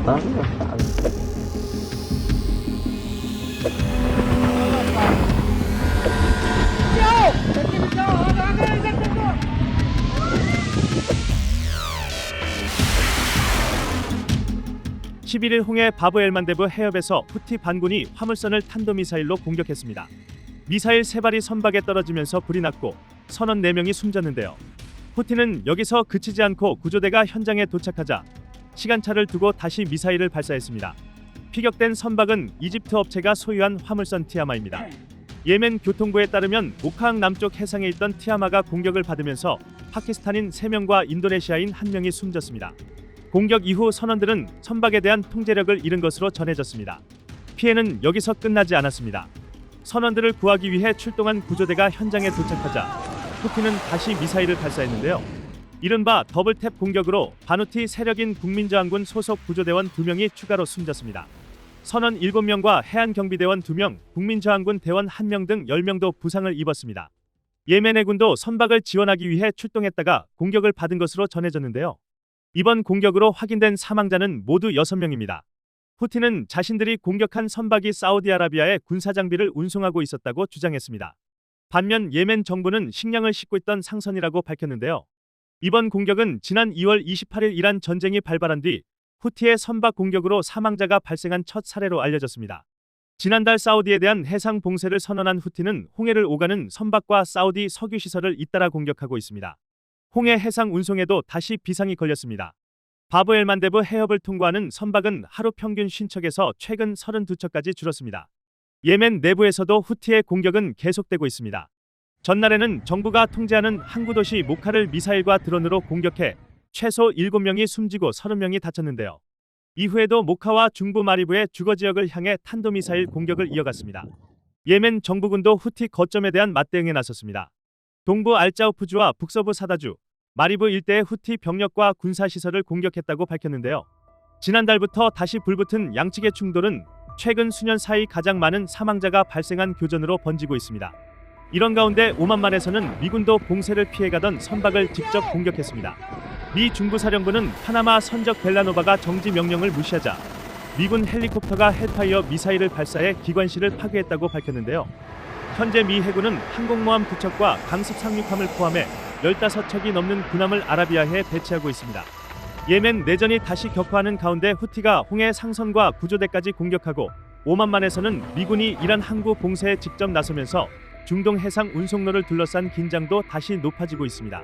Sangat. 11일 홍해 바브엘만데브 해협에서 후티 반군이 화물선을 탄도미사일로 공격했습니다. 미사일 3발이 선박에 떨어지면서 불이 났고 선원 4명이 숨졌는데요. 후티는 여기서 그치지 않고 구조대가 현장에 도착하자 시간차를 두고 다시 미사일을 발사했습니다. 피격된 선박은 이집트 업체가 소유한 화물선 티아마입니다. 예멘 교통부에 따르면 모카항 남쪽 해상에 있던 티아마가 공격을 받으면서 파키스탄인 3명과 인도네시아인 1명이 숨졌습니다. 공격 이후 선원들은 선박에 대한 통제력을 잃은 것으로 전해졌습니다. 피해는 여기서 끝나지 않았습니다. 선원들을 구하기 위해 출동한 구조대가 현장에 도착하자 후티는 다시 미사일을 발사했는데요. 이른바 더블탭 공격으로 반후티 세력인 국민저항군 소속 구조대원 2명이 추가로 숨졌습니다. 선원 7명과 해안경비대원 2명, 국민저항군 대원 1명 등 10명도 부상을 입었습니다. 예멘 해군도 선박을 지원하기 위해 출동했다가 공격을 받은 것으로 전해졌는데요. 이번 공격으로 확인된 사망자는 모두 6명입니다. 후티는 자신들이 공격한 선박이 사우디아라비아에 군사장비를 운송하고 있었다고 주장했습니다. 반면 예멘 정부는 식량을 싣고 있던 상선이라고 밝혔는데요. 이번 공격은 지난 2월 28일 이란 전쟁이 발발한 뒤 후티의 선박 공격으로 사망자가 발생한 첫 사례로 알려졌습니다. 지난달 사우디에 대한 해상 봉쇄를 선언한 후티는 홍해를 오가는 선박과 사우디 석유 시설을 잇따라 공격하고 있습니다. 홍해 해상 운송에도 다시 비상이 걸렸습니다. 바브엘만데브 해협을 통과하는 선박은 하루 평균 50척에서 최근 32척까지 줄었습니다. 예멘 내부에서도 후티의 공격은 계속되고 있습니다. 전날에는 정부가 통제하는 항구 도시 모카를 미사일과 드론으로 공격해 최소 7명이 숨지고 30명이 다쳤는데요. 이후에도 모카와 중부 마리브의 주거 지역을 향해 탄도미사일 공격을 이어갔습니다. 예멘 정부군도 후티 거점에 대한 맞대응에 나섰습니다. 동부 알자우프주와 북서부 사다주, 마리브 일대의 후티 병력과 군사시설을 공격했다고 밝혔는데요. 지난달부터 다시 불붙은 양측의 충돌은 최근 수년 사이 가장 많은 사망자가 발생한 교전으로 번지고 있습니다. 이런 가운데 오만만에서는 미군도 봉쇄를 피해가던 선박을 직접 공격했습니다. 미 중부사령부는 파나마 선적 벨라노바가 정지 명령을 무시하자 미군 헬리콥터가 헬파이어 미사일을 발사해 기관실을 파괴했다고 밝혔는데요. 현재 미 해군은 항공모함 2척과 강습 상륙함을 포함해 15척이 넘는 군함을 아라비아해에 배치하고 있습니다. 예멘 내전이 다시 격화하는 가운데 후티가 홍해 상선과 구조대까지 공격하고 오만만에서는 미군이 이란 항구 봉쇄에 직접 나서면서 중동 해상 운송로를 둘러싼 긴장도 다시 높아지고 있습니다.